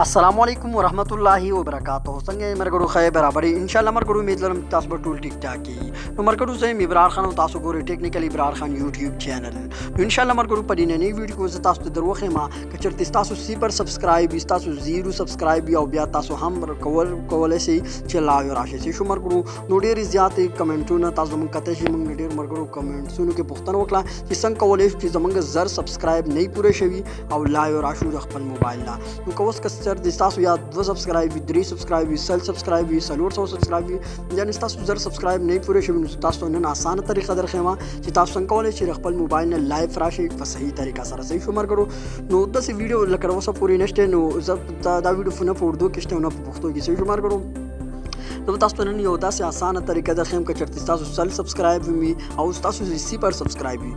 अस्सलामुअलैकुम वरहमतुल्लाहि वबरकातुहू څنګه مرګرو خیر برابرې ان شاء الله مرګرو امید لرم تاسو به ټول ټیک ټاک یې نو مرګرو زه ابرار خان او تاسو ګورئ ټیکنیکل ابرار خان یوټیوب چینل نو ان شاء الله مرګرو په دې نننۍ ویډیو کې زه تاسو ته دروخه ما چې چرته تاسو 0 سبسکرایب تاسو 0 سبسکرایب او بیا تاسو هم کولای شئ چې لایو راشي چې شو مرګرو نو ډېر زیاتې کمنټونه تاسو مونږ کته شي مونږ ډېر مرګرو کمنټسونو کې پوښتنه وکړه چې څنګه کولای شئ چې زمونږ زر سبسکرایب نه پوره شوي او لایو راشو د خپل موبایل نه نو کوس کسر د تاسو یا 2 سبسکرایب 3 سبسکرایب 100 سبسکرایب 400 سبسکرایب یعنی تاسو زر سبسکرایب نه پوره شوي نو تاسو نن اسانه طریقه درخېما چې تاسو څنګه کولای شئ خپل موبایل نه لایو راشي په صحیح طریقه سره صحیح شو مرګرو نو د سی ویډیو لکه اوسه پوری نشته نو زه دا ویډیو نه په اردو کې شته نه په پښتو کې صحیح شو مرګرو نو تاسو ته نن یو داسې اسانه طریقه درخېم که چرته تاسو 100 سبسکرایب وي او تاسو 0 سبسکرایب وي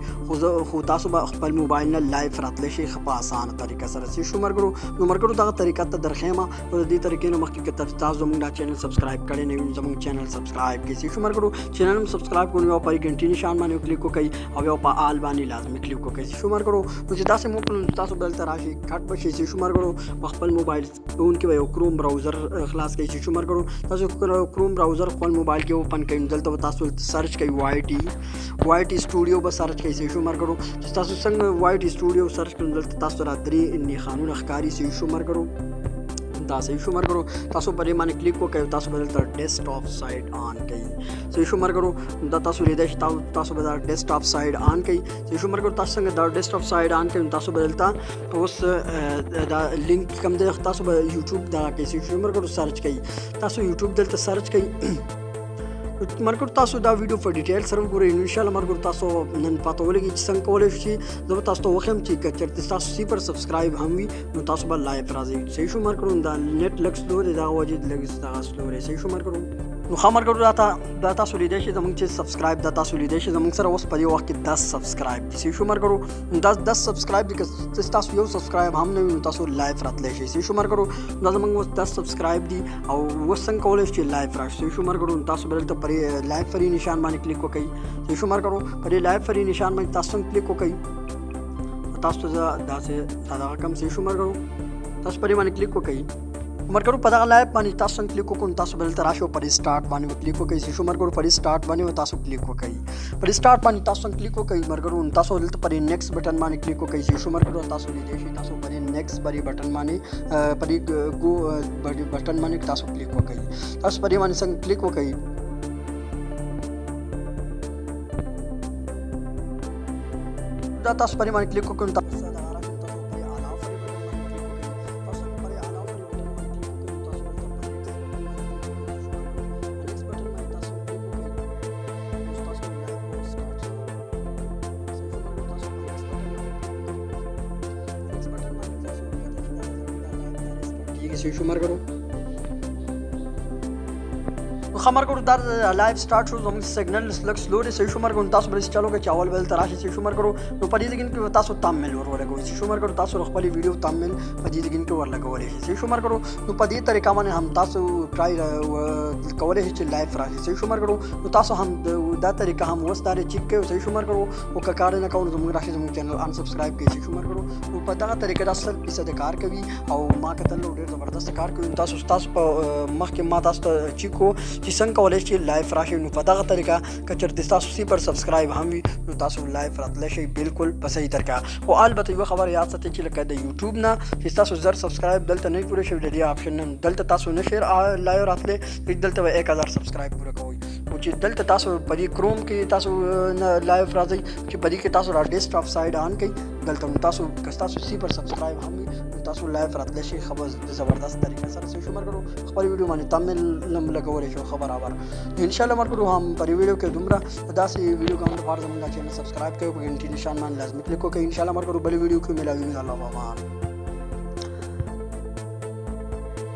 خو تاسو به خپل موبایل نه لایو راتلی شي په اسانه طریقه سره صحیح شو مرګرو نو مرګرو دغه طریقه ته درخېما او د دې طریقې نه مخکې که تاسو زموږ دا چینل سبسکرایب کړی نه وي زموږ چینل سبسکرایب کړئ صحیح شو مرګرو چینل هم سبسکرایب کړئ او په غنټې نشان باندې کلیک وکړئ او یو په آل باندې لازمي کلیک وکړئ صحیح شو مرګرو نو چې تاسو مو تاسو بل تر راشي کټ بشي صحیح شو مرګرو خپل موبایل فون کې یو کروم براوزر خلاص کړئ صحیح شو مرګرو تاسو کروم براوزر خپل موبایل کې اوپن کړئ دلته تاسو سرچ کړئ وای ټي سټوډیو به سرچ کړئ صحیح شو مرګرو چې تاسو څنګه وای ټي سټوډیو سرچ کړئ دلته تاسو را درې نښانونه ښکاري صحیح شو مرګرو دا صحیح شو مرګرو تاسو پرې باندې کلیک وکړئ تاسو به دلته ډیسکټاپ سایډ آن کړئ صحیح شو مرګرو دا تاسو لیدای شئ تاسو به دا ډیسکټاپ سایډ آن کړئ صحیح شو مرګرو تاسو څنګه دا ډیسکټاپ سایډ آن کړئ تاسو به دلته اوس دا لینک کوم دی تاسو به یوټیوب دا کوي صحیح شو مرګرو سرچ کړئ تاسو یوټیوب دلته سرچ کړئ مرګرو تاسو دا ویډیو په ډیټیل سره وګورئ ان شاء الله مرګرو تاسو نن پته ولګي چې څنګه کولای شئ زه تاسو ته وخم چې چرته تاسو 0 سبسکرایب هم وي نو تاسو به لایو راځي صحیح شو مرګرو دا نیټ لکس لو دا وجه لګس دا سلو رې صحیح شو مرګرو نو مرګرو دا تاسو لیدای شئ زموږ چې سبسکرایب دا تاسو لیدای شئ زموږ سره اوس په دې وخت کې 10 سبسکرایب دي صحیح شو مرګرو دا 10 سبسکرایب دي که تاسو یو سبسکرایب هم نه وي نو تاسو لایو راتلی شئ صحیح شو مرګرو دا زموږ اوس 10 سبسکرایب دي او اوس څنګه کولای شئ لایو راشئ صحیح شو مرګرو تاسو به دلته پرې لایو فری نشان باندې کلیک وکړئ صحیح شو مرګرو پرې لایو فری نشان باندې تاسو کلیک وکړئ تاسو ته دا کم صحیح شو مرګرو تاسو پرې باندې کلیک وکړئ مرګرو په دغه لایو باندې تاسو کلیک وکړئ تاسو بل تر راشو پر سٹارټ باندې کلیک وکړئ شو مرګرو پر سٹارټ باندې تاسو کلیک وکړئ پر سٹارټ باندې تاسو کلیک وکړئ مرګرو تاسو دلته پر نیکسټ بٹن باندې کلیک وکړئ شو مرګرو تاسو لیدئ شئ تاسو پر نیکسټ بری بٹن باندې پر گو بٹن باندې تاسو کلیک وکړئ تاسو پر باندې څنګه کلیک وکړئ دا تاسو پر باندې کلیک وکړئ تاسو صحیح شو مرګرو مرګرو دا لایو سٹارټ شو زموږ سیګنل لږ سلو دی صحیح شو مرګرو تاسو به چالو کې اول بل تر راشي صحیح شو مرګرو نو په دې ځای کې تاسو تامل ورولګوئ صحیح شو مرګرو تاسو خپل ویډیو تامل په دې ځای کې ورلګولای شئ صحیح شو مرګرو نو په دې طریقه باندې هم تاسو ټرای کولای شئ چې لایو راشي صحیح شو مرګرو نو تاسو هم دا طریقه هم وستاره چیک کړئ صحیح شو مرګرو او که کار نه کوو زموږ راشي زموږ چینل ان سبسکرایب کړئ صحیح شو مرګرو نو په دغه طریقه دا 100% کار کوي او ما کتل ډېر زبردست کار کوي تاسو په مخکې ما تاسو ته چیکو چې څنګه کولای شئ لایو راشي نو په دغه طریقه که چېرته تاسو 0 سبسکرایب هم وي نو تاسو لایو راتلی شئ بالکل په صحیح طریقه خو البته یوه خبره یاد ساتئ چې لکه د یوټیوب نه چې تاسو زر سبسکرایب دلته نه پوره شوي د دې آپشن نه دلته تاسو نه شئ لایو راتلی دلته به 1000 سبسکرایب پوره کوئ او چې دلته تاسو په دې کروم کې تاسو لایو راځئ چې په دې کې تاسو را ډیسکټاپ سایډ آن کړئ دلته تاسو که تاسو 0 سبسکرایب هم وي نو تاسو لایو راتلی شئ خبر د زبردست طریقه سره صحیح شو مرګرو خپل ویډیو باندې تامل لم لګولی شو ښه برابر ان شاء الله مرګرو هم پر ویډیو کې دومره داسې ویډیو کوم لپاره زموږ چینل سبسکرایب کړئ په غنټې نشان باندې لازمي کلیک وکړئ ان شاء الله مرګرو بل ویډیو کې ملاوي الله امان